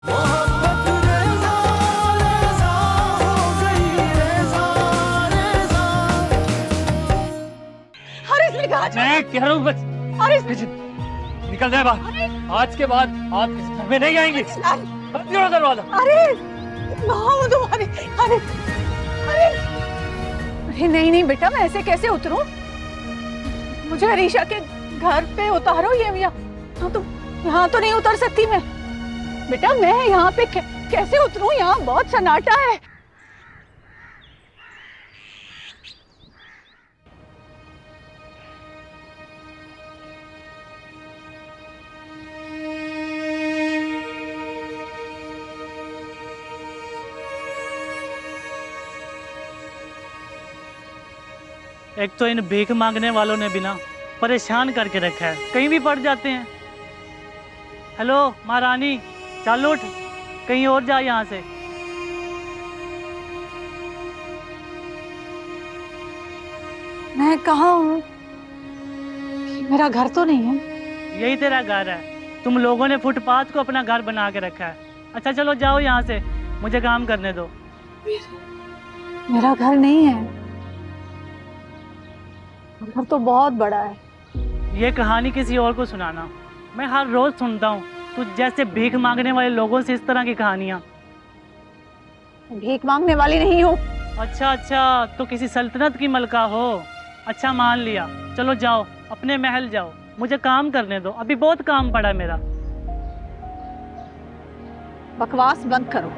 मोहब्बत Reza Reza हो गई, रेज़ा रेज़ा। हारिस ने कहा मैं कह रहा हूँ बस हारिस निकल जाए बाहर। आज के बाद आप इस घर में नहीं आएंगे। बंद करो दरवाजा। हारिस कहाँ हो तुम्हारे हारिस हारिस। अरे नहीं नहीं बेटा, मैं ऐसे कैसे उतरूं? मुझे अरीशा के घर पे उतारो। ये यहाँ तो नहीं उतर सकती मैं। बेटा मैं यहाँ पे कैसे उतरूं? यहाँ बहुत सन्नाटा है। एक तो इन भीख मांगने वालों ने भी ना परेशान करके रखा है, कहीं भी पड़ जाते हैं। हेलो महारानी, चल उठ, कहीं और जा यहाँ से। मैं कहाँ हूँ? मेरा घर तो नहीं है। यही तेरा घर है। तुम लोगों ने फुटपाथ को अपना घर बना के रखा है। अच्छा चलो जाओ यहाँ से, मुझे काम करने दो। मेरा घर नहीं है। घर तो बहुत बड़ा है। ये कहानी किसी और को सुनाना। मैं हर रोज सुनता हूँ तू जैसे भीख मांगने वाले लोगों से इस तरह की कहानियाँ। भीख मांगने वाली नहीं हूँ। अच्छा अच्छा, तो किसी सल्तनत की मलका हो। अच्छा मान लिया, चलो जाओ अपने महल जाओ, मुझे काम करने दो, अभी बहुत काम पड़ा है मेरा। बकवास बंद करो,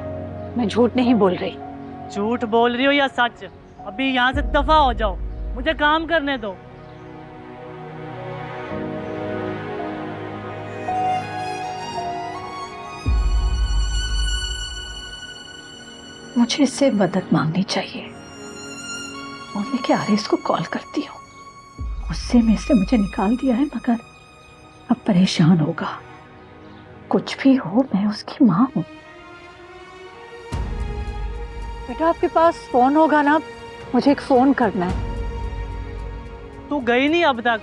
मैं झूठ नहीं बोल रही। झूठ बोल रही हो या सच? अभी यहाँ से दफा हो जाओ, मुझे काम करने दो। मुझे इससे मदद मांगनी चाहिए। मम्मी के आरिस को कॉल करती हूँ। गुस्से में इसने मुझे निकाल दिया है, मगर अब परेशान होगा। कुछ भी हो, मैं उसकी माँ हूँ। बेटा आपके पास फोन होगा ना? मुझे एक फोन करना है। तू गई नहीं अब तक?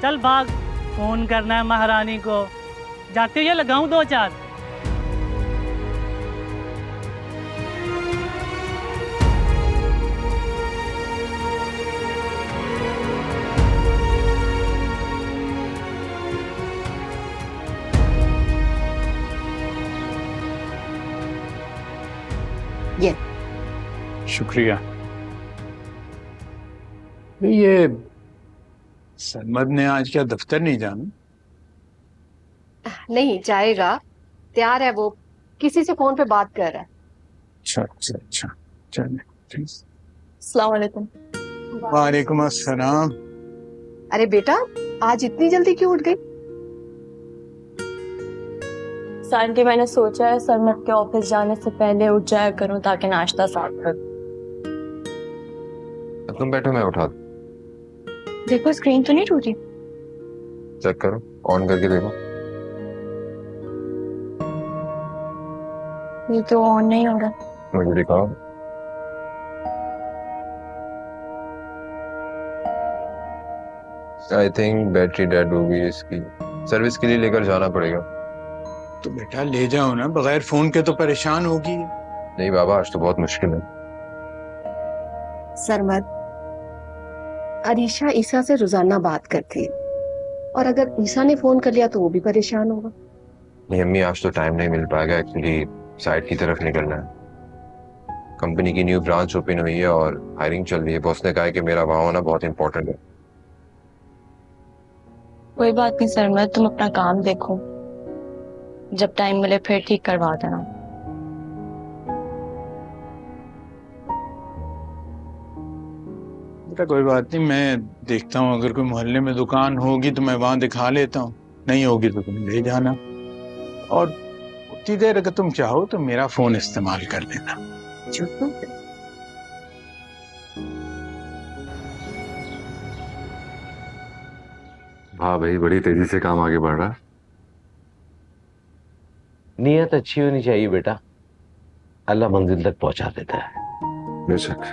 चल भाग, फोन करना है महारानी को। जाते हुए लगाऊं दो चार? ये शुक्रिया। ये सरमद ने आज क्या दफ्तर नहीं जाना? नहीं जाएगा, तैयार है वो, किसी से फोन पे बात कर रहा है। अच्छा अच्छा अच्छा, चलिए ठीक। अस्सलाम वालेकुम। वालेकुम अस्सलाम। अरे बेटा, आज इतनी जल्दी क्यों उठ गई? आंटी मैंने सोचा है सरमत के ऑफिस जाने से पहले उठ जाया करूं ताकि नाश्ता साथ कर। तुम बैठो, मैं उठा दूं। देखो स्क्रीन तो नहीं टूटी? चेक करो, ऑन करके देखो। ये तो ऑन नहीं हो रहा। मुझे दिखाओ। आई थिंक बैटरी डेड होगी इसकी, सर्विस के लिए लेकर जाना पड़ेगा। तो बेटा ले जाओ ना, बगैर फोन के तो परेशान होगी। नहीं बाबा, आज तो बहुत मुश्किल है। सरमद, अरीशा ईसा से रोजाना बात करती है, और अगर ईसा ने फोन कर लिया तो वो भी परेशान होगा। नहीं अम्मी, आज तो टाइम नहीं मिल पाएगा, एक्चुअली साइट की तरफ निकलना है। कंपनी की न्यू ब्रांच ओपन हुई है और हायरिंग चल रही है। बॉस ने कहा है कि मेरा वहां होना बहुत इंपॉर्टेंट है। कोई बात नहीं सरमत, तुम अपना काम देखो, जब टाइम मिले फिर ठीक करवा देना। बेटा कोई बात नहीं, मैं देखता हूँ, अगर कोई मोहल्ले में दुकान होगी तो मैं वहां दिखा लेता हूँ, नहीं होगी तो तुम ले जाना। और उतनी देर अगर तुम चाहो तो मेरा फोन इस्तेमाल कर लेना। हाँ भाई, बड़ी तेजी से काम आगे बढ़ रहा है। नीयत अच्छी होनी चाहिए बेटा, अल्लाह मंजिल तक पहुंचा देता है। बेशक।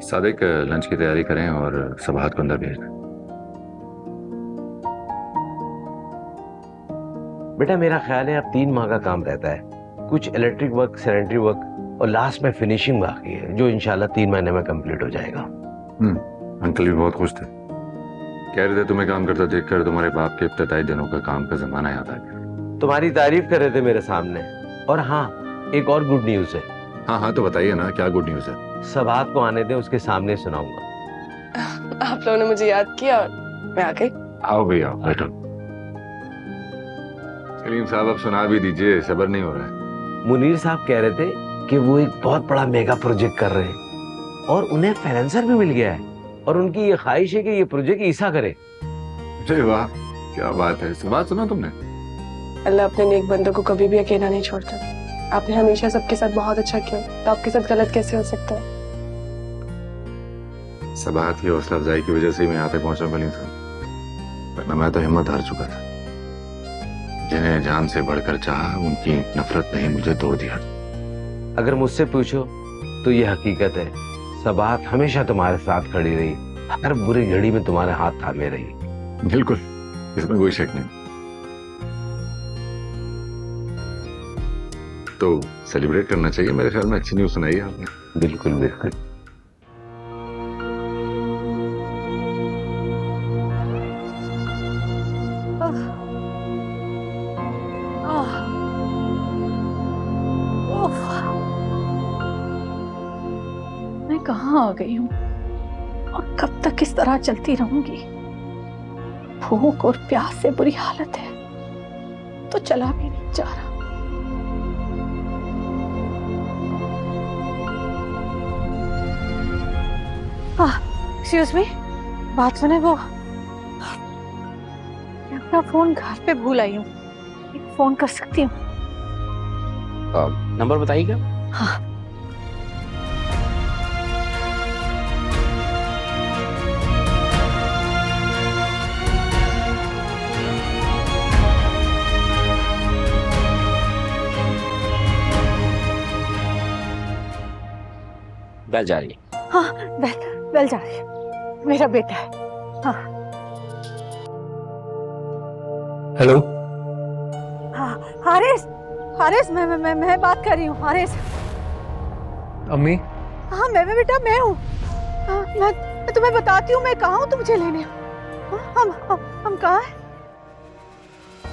सादिक, लंच की तैयारी करें और सबाहत को अंदर भेज दें। बेटा मेरा ख्याल है अब 3 माह का काम रहता है, कुछ इलेक्ट्रिक वर्क, सैनिटरी वर्क और लास्ट में फिनिशिंग बाकी है, जो इंशाल्लाह 3 महीने में कंप्लीट हो जाएगा। अंकल भी बहुत खुश थे, कह रहे थे तुम्हें काम करता देखकर तुम्हारे बाप के इब्तदाई दिनों का काम का जमाना याद आ गया। तुम्हारी तारीफ कर रहे थे मेरे सामने। और हाँ, एक और गुड न्यूज है। हाँ हाँ, तो बताइए ना क्या गुड न्यूज है। सबात को आने दे, उसके सामने सुनाऊंगा। आप लोगों ने मुझे याद किया और मैं आ गई। आओ भैया बैठो। सलीम साहब अब सुना भी दीजिए, सब्र नहीं हो रहा है। मुनीर साहब कह रहे थे कि वो एक बहुत बड़ा मेगा प्रोजेक्ट कर रहे हैं और उन्हें फाइनेंसर भी मिल गया है और उनकी ये ख्वाहिश है कि ये प्रोजेक्ट ईसा करे। अरे वाह, क्या बात है। बात सुना तुमने? अल्लाह अपने नेक बंदों को कभी भी अकेला नहीं छोड़ता। आपने हमेशा सबके साथ बहुत अच्छा किया, तो आपके साथ गलत कैसे हो सकता है? सबाहत की हौसला अफजाई की वजह से ही मैं यहाँ तक पहुंचा कलीम साहब, वरना मैं तो हिम्मत हार चुका था। जिन्हें जान से बढ़कर चाहा, उनकी नफरत ने ही मुझे तोड़ दिया। अगर मुझसे पूछो तो ये हकीकत है, सबाहत हमेशा तुम्हारे साथ खड़ी रही, हर बुरी घड़ी में तुम्हारे हाथ थामे रही। बिल्कुल, इसमें कोई शक नहीं। तो सेलिब्रेट करना चाहिए मेरे ख्याल में। अच्छी न्यूज सुनाई है आपने। बिल्कुल बिल्कुल। मैं कहाँ आ गई हूँ और कब तक इस तरह चलती रहूंगी? भूख और प्यास से बुरी हालत है तो चला भी नहीं जा रहा। एक्सक्यूज मी, बात सुने, वो मैं अपना फोन घर पे भूल आई हूँ, फोन कर सकती हूँ? नंबर बताइएगा। हाँ, बेल जा रही है। हाँ, बेल जा रही है। मेरा बेटा है। हाँ। हेलो, हाँ, हारिस, मैं बात कर रही हूँ। हारिस। अम्मी। हाँ, मैं बेटा मैं हूँ। हाँ, मैं तुम्हें बताती हूँ मैं कहाँ हूँ, तुम मुझे लेने आओ। हम कहाँ हैं?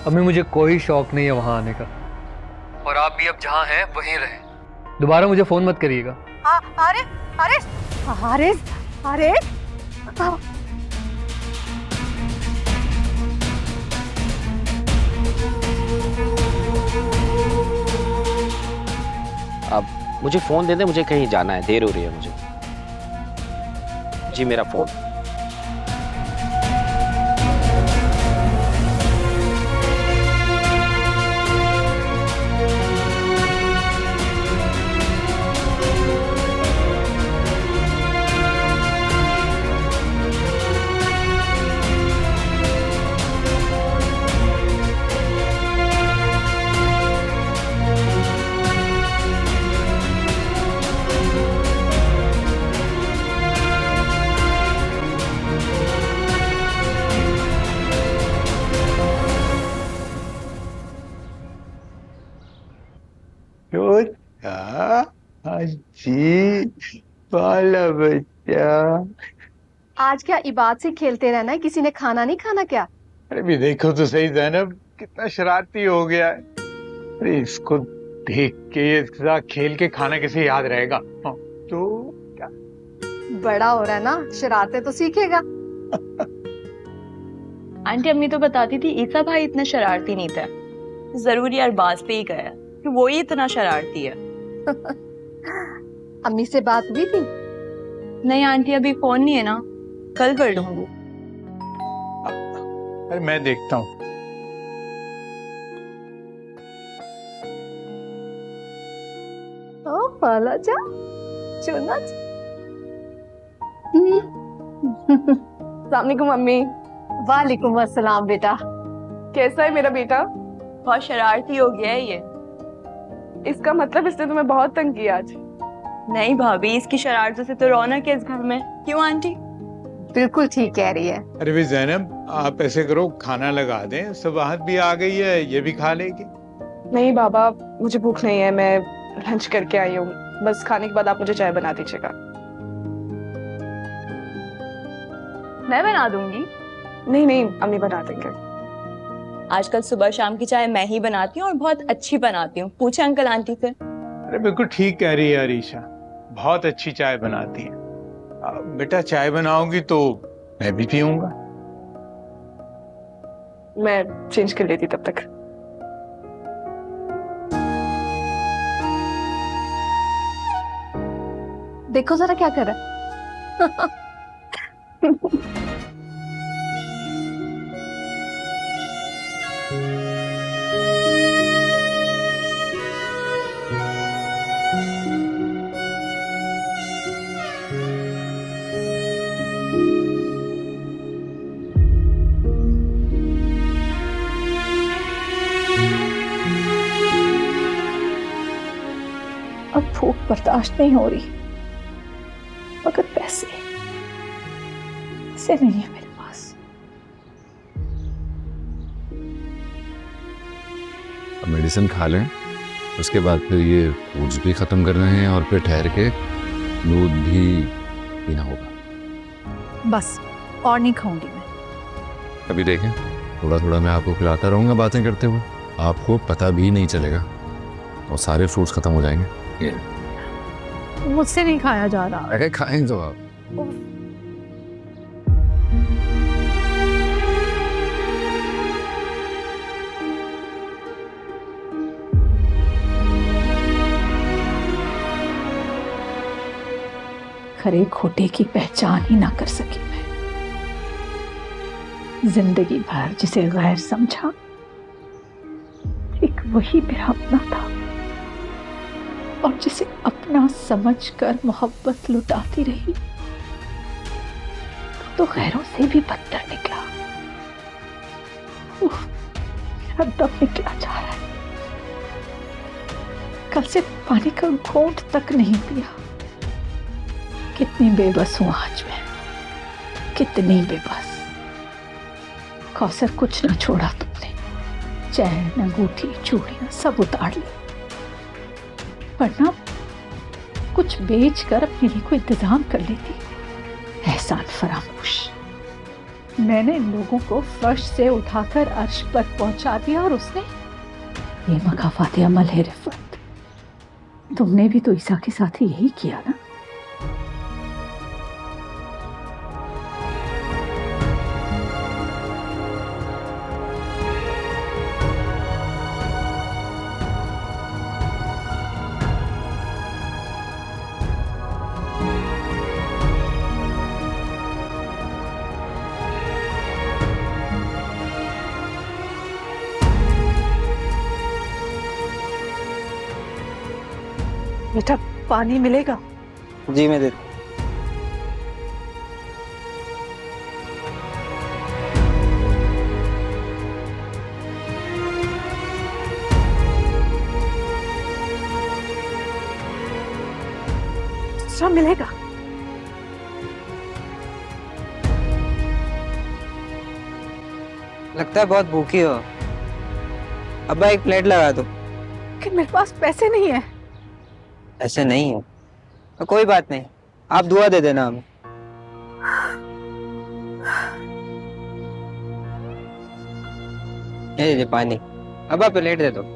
अम्मी मुझे कोई शौक नहीं है वहां आने का, और आप भी अब जहाँ हैं वहीं रहे। दोबारा मुझे फोन मत करिएगा। हारिस। अब मुझे फोन दे दे, मुझे कहीं जाना है, देर हो रही है मुझे। जी मेरा फोन। जी वाला बच्चा। आज क्या इबाद से खेलते रहना है? किसी ने खाना नहीं खाना क्या? अरे भी देखो तो सही, ज़ैनब कितना शरारती हो गया है। अरे इसको देख के, इसके साथ खेल के खाना कैसे याद रहेगा? हाँ, तो क्या बड़ा हो रहा है ना, शरारतें तो सीखेगा। आंटी अम्मी तो बताती थी ईसा भाई इतना शरारती नहीं था, जरूर यार बाज पे ही गया कि वो ही इतना शरारती है। अम्मी से बात हुई थी? नहीं आंटी, अभी फोन नहीं है ना, कल कर लूंगी। अरे मैं देखता हूँ। ओ पाला जा, चुना। अस्सलामुअलैकुम मम्मी। वालेकुम अस्सलाम बेटा। कैसा है मेरा बेटा? बहुत शरारती हो गया है ये। इसका मतलब इसने तुम्हें बहुत तंग किया आज? नहीं भाभी, इसकी शरारतों से तो रौनक है इस घर में। क्यों आंटी? बिल्कुल ठीक कह रही है। अरे भी ज़ैनब, आप ऐसे करो, खाना लगा दें, सबाहत भी आ गई है, ये भी खा लेगी। नहीं बाबा, मुझे भूख नहीं है, मैं लंच करके आई हूँ। बस खाने के बाद आप मुझे चाय बना दीजिएगा। मैं बना दूंगी। नहीं नहीं, अम्मी बना देंगे। आजकल सुबह शाम की चाय मैं ही बनाती हूँ और बहुत अच्छी बनाती हूँ। पूछे अंकल आंटी से। अरे बिल्कुल ठीक कह रही है अरीशा, बहुत अच्छी चाय बनाती है। बेटा चाय बनाओगी तो मैं भी पीऊंगा। मैं चेंज कर लेती तब तक। देखो जरा क्या कर रहा है। अब भूख बर्दाश्त नहीं हो रही, मगर पैसे नहीं है मेरे पास। अब मेडिसिन खा लें, उसके बाद फिर ये फूड्स भी खत्म करने हैं और फिर ठहर के दूध भी पीना होगा। बस और नहीं खाऊंगी मैं। अभी देखें, थोड़ा थोड़ा मैं आपको खिलाता रहूंगा बातें करते हुए, आपको पता भी नहीं चलेगा और सारे फ्रूट्स खत्म हो जाएंगे। मुझसे नहीं खाया जा रहा। अरे खाएं तो आप। खरे खोटे की पहचान ही ना कर सकी मैं। जिंदगी भर जिसे गैर समझा, एक वही मेरा अपना था, और जिसे अपना समझकर मोहब्बत लुटाती रही तो गैरों से भी बदतर निकला। मेरा दम निकला जा रहा है। कल से पानी का घूंट तक नहीं पिया। कितनी बेबस हूं आज मैं, कितनी बेबस। कौसर कुछ ना छोड़ा तुमने, चैन अंगूठी चूड़ियां सब उतार ली, वरना कुछ बेच कर अपने लिए को इंतजाम कर लेती। एहसान फरामोश। मैंने लोगों को फर्श से उठाकर अर्श पर पहुंचा दिया और उसने ये मकाफात अमल है रिफत। तुमने भी तो ईसा के साथ यही किया ना। बेटा पानी मिलेगा? जी मैं दे। सब मिलेगा? लगता है बहुत भूखी हो। अब्बा एक प्लेट लगा दो। कि मेरे पास पैसे नहीं है। ऐसे नहीं है तो कोई बात नहीं, आप दुआ दे देना हमें। ये लीजिए पानी। अब आप प्लेट दे दो।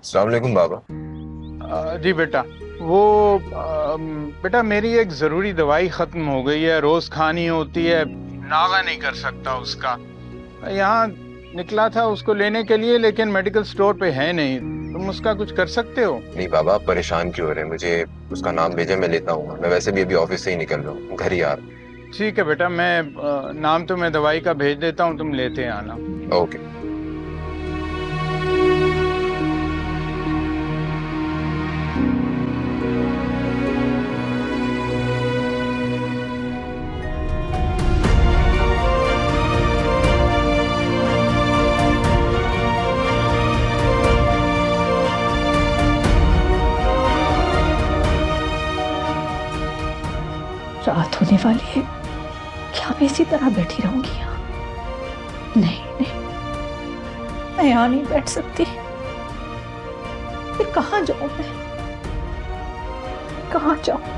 अस्सलाम वालेकुम बाबा। जी बेटा, वो बेटा मेरी एक ज़रूरी दवाई ख़त्म हो गई है, रोज़ खानी होती है, नागा नहीं कर सकता उसका। यहाँ निकला था उसको लेने के लिए, लेकिन मेडिकल स्टोर पे है नहीं। तुम उसका कुछ कर सकते हो? नहीं बाबा, आप परेशान क्यों हो रहे हैं? मुझे उसका नाम भेजे, मैं लेता हूँ। मैं वैसे भी अभी ऑफिस से ही निकल रहा हूँ, घर ही आ रहा हूँ। ठीक है बेटा, मैं नाम तो मैं दवाई का भेज देता हूँ, तुम लेते आना। ओके। रात होने वाली है, क्या मैं इसी तरह बैठी रहूंगी यहाँ? नहीं नहीं, मैं यहाँ नहीं बैठ सकती। फिर कहाँ जाऊं मैं? कहाँ जाऊं?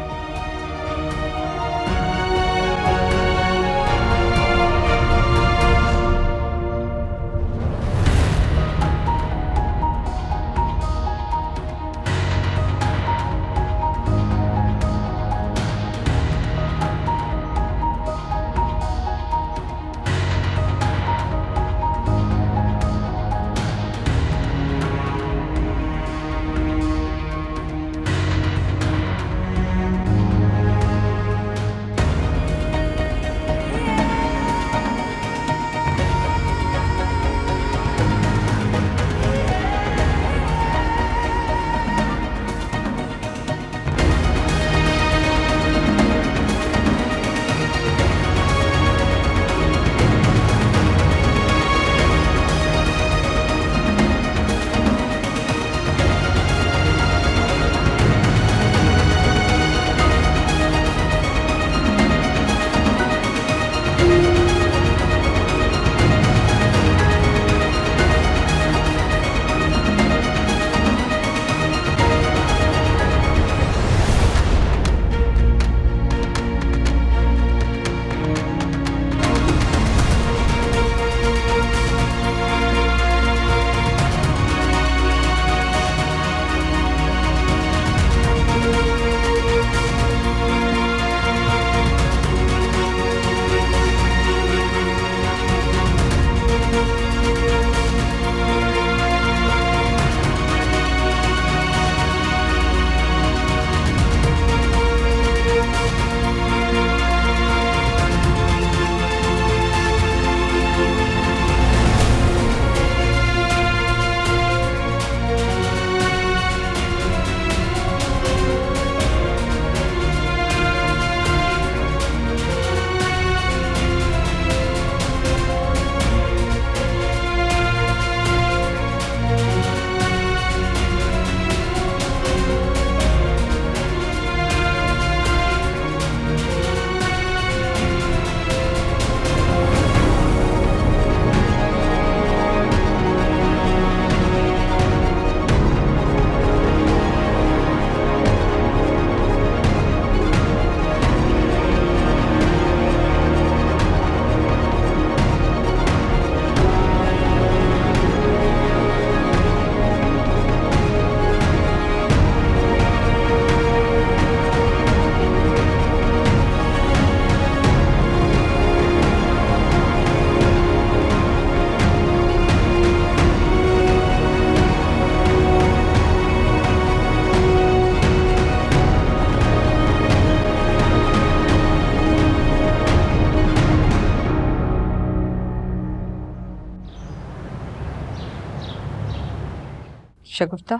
शगुफ्ता,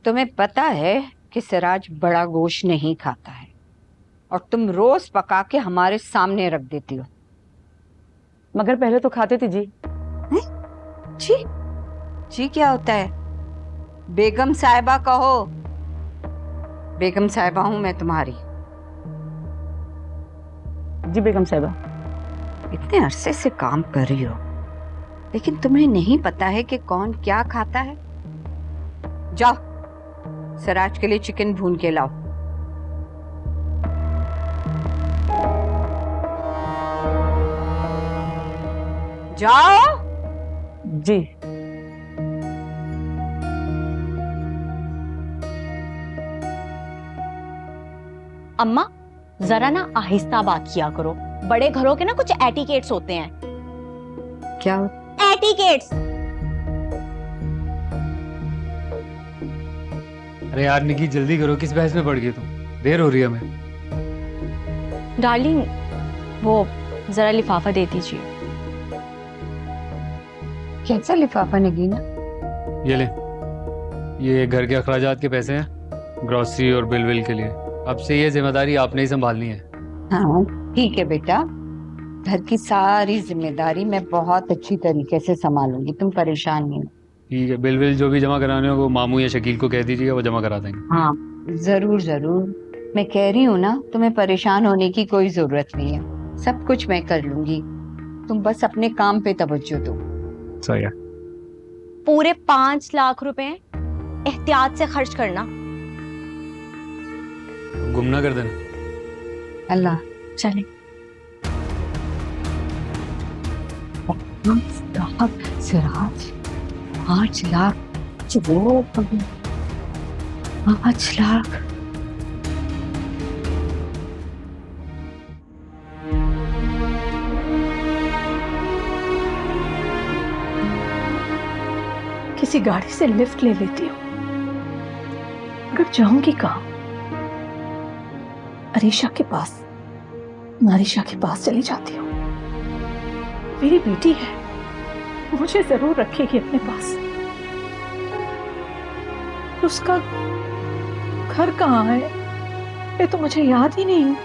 तुम्हें पता है कि सिराज बड़ा गोश्त नहीं खाता है और तुम रोज पका के हमारे सामने रख देती हो। मगर पहले तो खाते थे जी। जी जी क्या होता है? बेगम साहिबा कहो। बेगम साहिबा हूं मैं तुम्हारी। जी बेगम साहिबा। इतने अरसे से काम कर रही हो, लेकिन तुम्हें नहीं पता है कि कौन क्या खाता है? जाओ सिराज के लिए चिकन भून के लाओ। जाओ। जी। अम्मा जरा ना आहिस्ता बात किया करो, बड़े घरों के ना कुछ एटिकेट्स होते हैं। क्या? एटिकेट्स। अरे यार निकी जल्दी करो, किस बहस में पड़ गई तुम? देर हो रही है हमें। डार्लिंग वो जरा लिफाफा दे दीजिए। कैसा लिफाफा नगीना? ये ले, ये घर के अखराजात के पैसे हैं, ग्रोसरी और बिल विल के लिए। अब से ये जिम्मेदारी आपने ही संभालनी है। हाँ ठीक है बेटा, घर की सारी जिम्मेदारी मैं बहुत अच्छी तरीके से संभालूंगी, तुम परेशान नहीं हो। ठीक है, बिल विल जो भी जमा कराने हो वो मामू या शकील को कह दीजिएगा, वो जमा करा देंगे। हाँ जरूर जरूर, मैं कह रही हूँ ना, तुम्हें परेशान होने की कोई जरूरत नहीं है, सब कुछ मैं कर लूंगी, तुम बस अपने काम पे तवज्जो दो। सही है। पूरे 5 लाख रुपए एहतियात से खर्च करना। गुम ना कर देना। अल्लाह। चले। सिराज 5 लाख, 5 लाख। किसी गाड़ी से लिफ्ट ले लेती हूँ। अगर जाऊंगी कहाँ? अरीशा के पास, नारिशा के पास चली जाती हूँ। मेरी बेटी है, मुझे जरूर रखेगी अपने पास। उसका घर कहाँ है ये तो मुझे याद ही नहीं।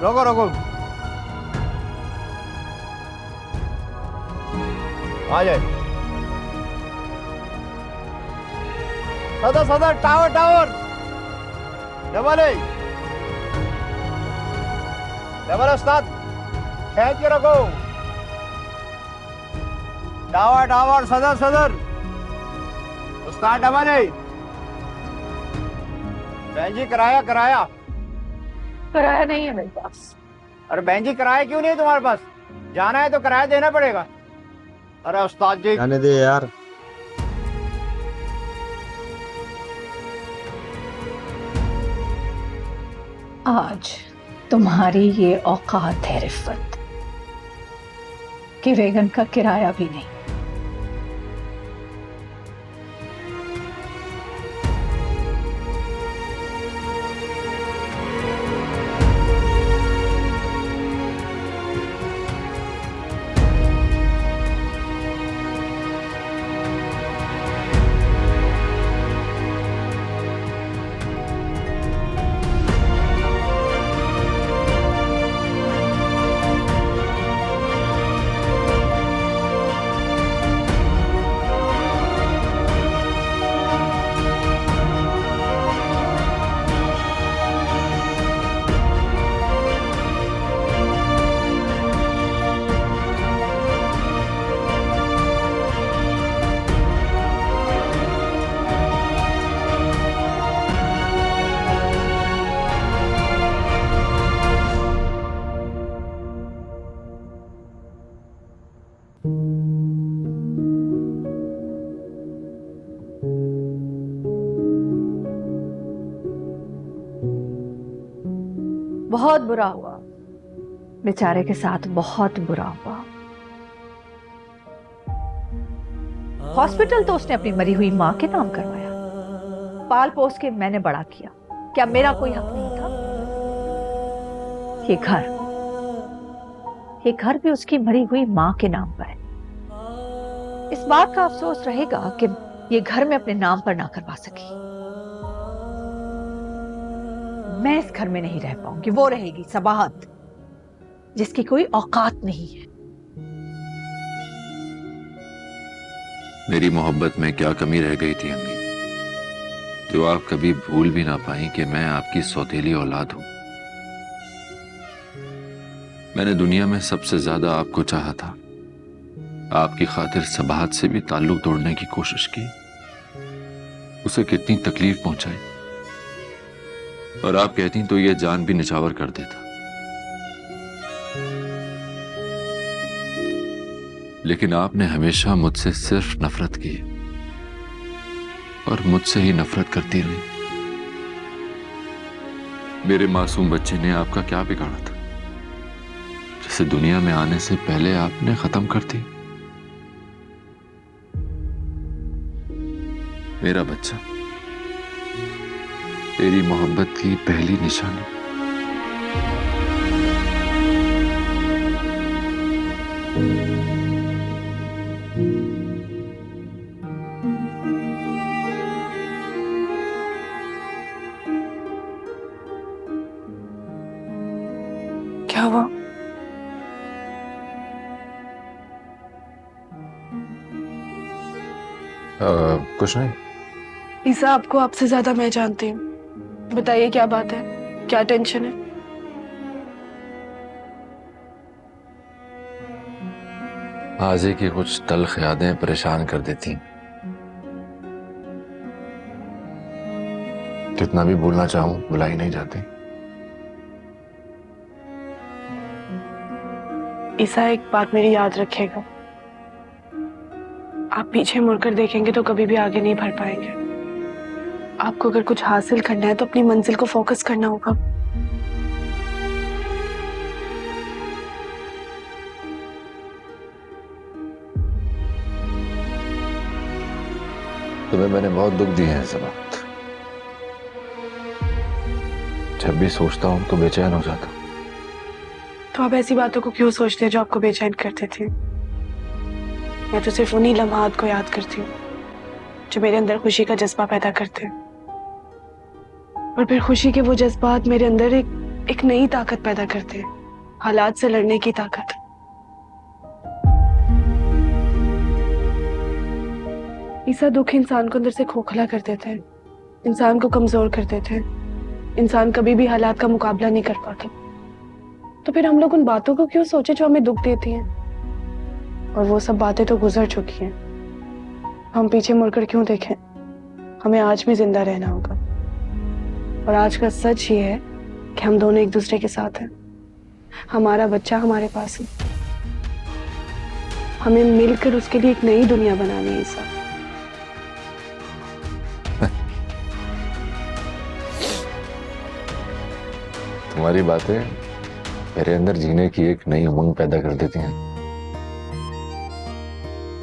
रोको रोको, आ जाए। सदर सदर, tower tower, double A, double उस्ताद, खींच के रखो। टावर टावर, सदर सदर, उस्ताद डबल ए। बहन जी किराया किराया। किराया नहीं है मेरे पास। अरे बहन जी किराया क्यों नहीं है तुम्हारे पास? जाना है तो किराया देना पड़ेगा। अरे उस्ताद जी जाने दे यार। आज तुम्हारी ये औकात है रिफ़त कि वेगन का किराया भी नहीं। बहुत बुरा हुआ, बेचारे के साथ बहुत बुरा हुआ। हॉस्पिटल तो उसने अपनी मरी हुई मां के नाम करवाया, पाल पोस के मैंने बड़ा किया। क्या मेरा कोई हक नहीं था? ये घर भी उसकी मरी हुई मां के नाम पर है। इस बात का अफसोस रहेगा कि ये घर में अपने नाम पर ना करवा सकी। मैं इस घर में नहीं रह पाऊंगी, वो रहेगी सबाहत, जिसकी कोई औकात नहीं है। मेरी मोहब्बत में क्या कमी रह गई थी अम्मी, जो आप कभी भूल भी ना पाई कि मैं आपकी सौतेली औलाद हूं। मैंने दुनिया में सबसे ज्यादा आपको चाहा था, आपकी खातिर सबाहत से भी ताल्लुक तोड़ने की कोशिश की, उसे कितनी तकलीफ पहुंचाई, और आप कहती तो ये जान भी निछावर कर देता। लेकिन आपने हमेशा मुझसे सिर्फ नफरत की और मुझसे ही नफरत करती रही। मेरे मासूम बच्चे ने आपका क्या बिगाड़ा था जिसे दुनिया में आने से पहले आपने खत्म कर दी? मेरा बच्चा, तेरी मोहब्बत की पहली निशानी। क्या हुआ? कुछ नहीं। ईसा, आपको आपसे ज्यादा मैं जानती हूँ। बताइए क्या बात है, क्या टेंशन है? आजे की कुछ तल्ख यादें परेशान कर देती हैं। कितना भी भूलना चाहूं भुलाई नहीं जाती। ईसा, एक बात मेरी याद रखिएगा, आप पीछे मुड़कर देखेंगे तो कभी भी आगे नहीं बढ़ पाएंगे। आपको अगर कुछ हासिल करना है तो अपनी मंजिल को फोकस करना होगा। तुम्हें मैंने बहुत दुख दिए हैं सबा। जब भी सोचता हूं तो बेचैन हो जाता हूं। तो आप ऐसी बातों को क्यों सोचते हैं जो आपको बेचैन करते थे? मैं तो सिर्फ उन्हीं लम्हात को याद करती हूँ जो मेरे अंदर खुशी का जज्बा पैदा करते हैं, और फिर खुशी के वो जज्बात मेरे अंदर एक नई ताकत पैदा करते हैं, हालात से लड़ने की ताकत। ईसा, दुख इंसान को अंदर से खोखला कर देते हैं, इंसान को कमजोर कर देते हैं। इंसान कभी भी हालात का मुकाबला नहीं कर पाता। तो फिर हम लोग उन बातों को क्यों सोचे जो हमें दुख देती हैं? और वो सब बातें तो गुजर चुकी हैं। हम पीछे मुड़कर क्यों देखें? हमें आज भी जिंदा रहना होगा। और आज का सच ये है कि हम दोनों एक दूसरे के साथ हैं। हमारा बच्चा हमारे पास है। हमें मिलकर उसके लिए एक नई दुनिया बनानी है। ईसा, तुम्हारी बातें मेरे अंदर जीने की एक नई उमंग पैदा कर देती हैं।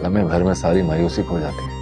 लम्हे भर में सारी मायूसी खो जाती है।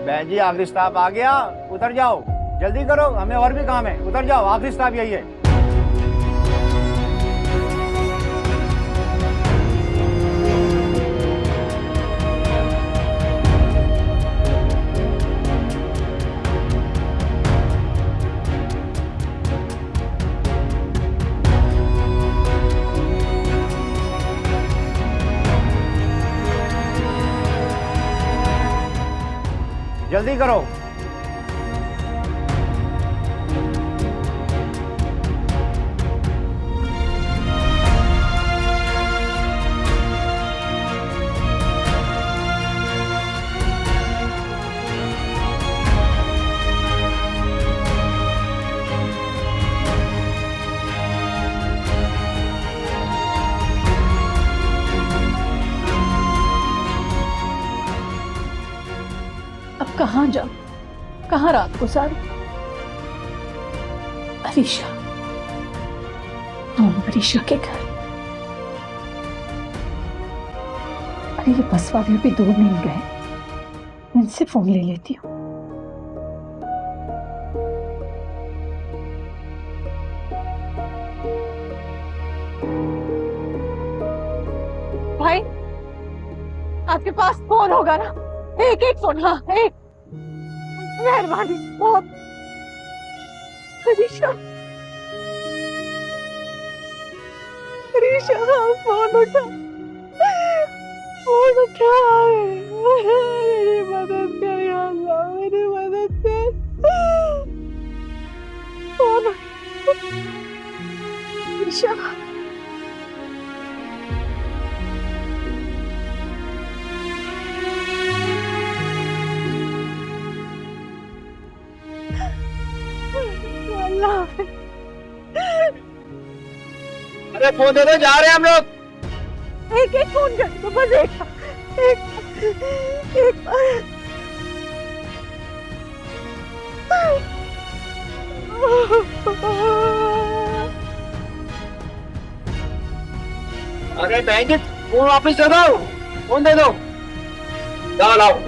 बहन जी, आखिरी स्टॉप आ गया, उतर जाओ, जल्दी करो, हमें और भी काम है। उतर जाओ, आखिरी स्टॉप यही है। जल्दी करो। अब कहाँ जाऊं? कहाँ रात को सारी? अरीशा, अरीशा के घर। अरे ये बस वाले भी दूर नहीं गए, इनसे फोन ले लेती हूँ। भाई, आपके पास फोन होगा ना, एक एक फोन। हाँ एक, मेहरबानी बहुत। अरीशा, अरीशा फोन उठा, फोन उठा, मेरी मदद कर या अल्लाह, मेरी मदद कर। फोन अरीशा, अरे फोन दे दो, जा रहे हैं हम लोग। एक एक फोन कर दो, बस एक अरे बहन जी, फोन वापस दे दो, फोन दे दो, लाओ लाओ।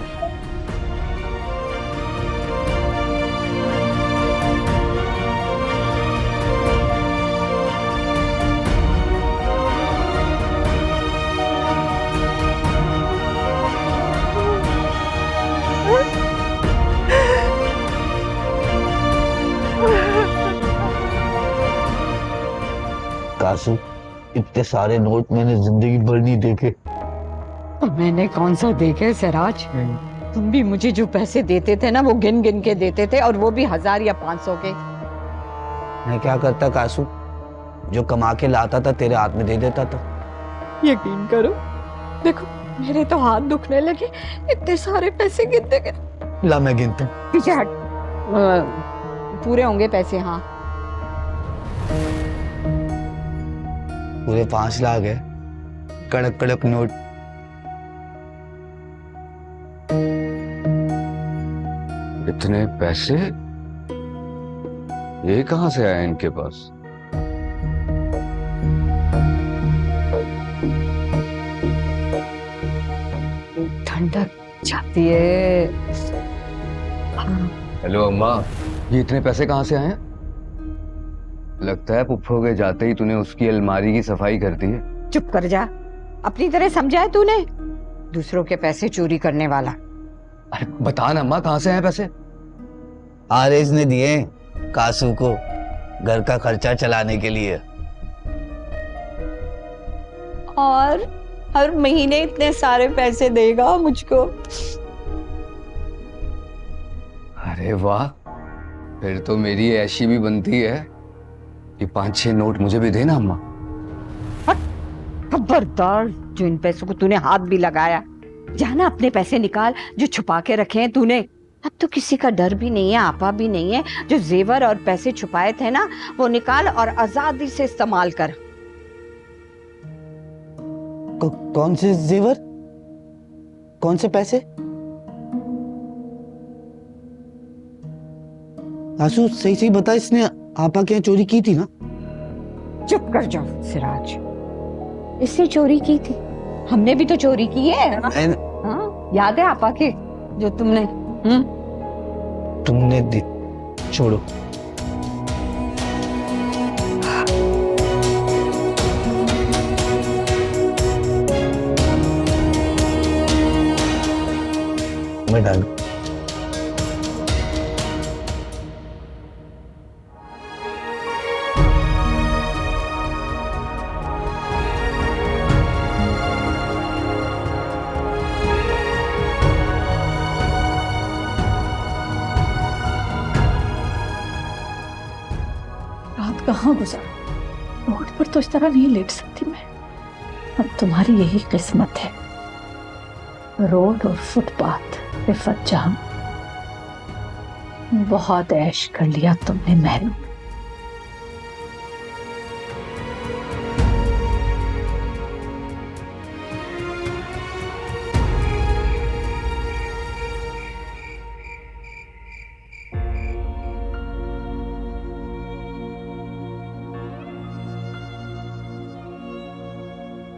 कासू, इतने सारे नोट मैंने जिंदगी भर नहीं देखे। मैंने कौन सा देखे सिराज? तुम भी मुझे जो पैसे देते थे ना, वो गिन गिन के देते थे, और वो भी 1000 या 500 के। मैं क्या करता कासू, जो कमा के लाता था तेरे हाथ में दे देता था। यकीन करो, देखो मेरे तो हाथ दुखने लगे, इतने सारे पैसे गिनते गए। ला मैं गिनता हूँ। पीछे हट। पूरे होंगे पैसे? हाँ। पूरे 5 लाख है, कड़क कड़क नोट। इतने पैसे ये कहां से आए इनके पास? ठंडक जाती है। हेलो अम्मा, ये इतने पैसे कहां से आए हैं? लगता है पुप्पो के जाते ही तूने उसकी अलमारी की सफाई कर दी है। चुप कर जा, अपनी तरह समझा है तूने? दूसरों के पैसे चोरी करने वाला। अरे बता ना अम्मा, कहां से आए पैसे? आरेज ने दिए कासू को घर का खर्चा चलाने के लिए। और हर महीने इतने सारे पैसे देगा मुझको? अरे वाह, फिर तो मेरी ऐशी भी बनती है कि 5-6 नोट मुझे भी देना अम्मा। खबरदार, जो इन पैसों को तूने हाथ भी लगाया, जाना अपने पैसे निकाल जो छुपा के रखे हैं तूने। अब तो किसी का डर भी नहीं है, आपा भी नहीं है। जो जेवर और पैसे छुपाए थे ना, वो निकाल और आजादी से इस्तेमाल कर। कौन से जेवर, कौन से पैसे? आशु सही सही बता, इसने आपा के यहाँ चोरी की थी ना? चुप कर जाओ सिराज, इसने चोरी की थी, हमने भी तो चोरी की है। हाँ, याद है आपा के जो तुमने तुमने दी? छोड़ो। मैं डालू। कहाँ गुजरा, रोड पर तो इस तरह नहीं लेट सकती मैं। अब तुम्हारी यही किस्मत है, रोड और फुटपाथ रिफत जाम। बहुत ऐश कर लिया तुमने महनू।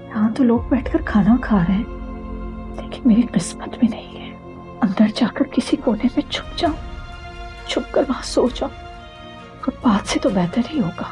यहाँ तो लोग बैठकर खाना खा रहे हैं, लेकिन मेरी किस्मत में नहीं है। अंदर जाकर किसी कोने में छुप जाऊं, छुप कर वहां सो जाऊं, और बात से तो बेहतर ही होगा।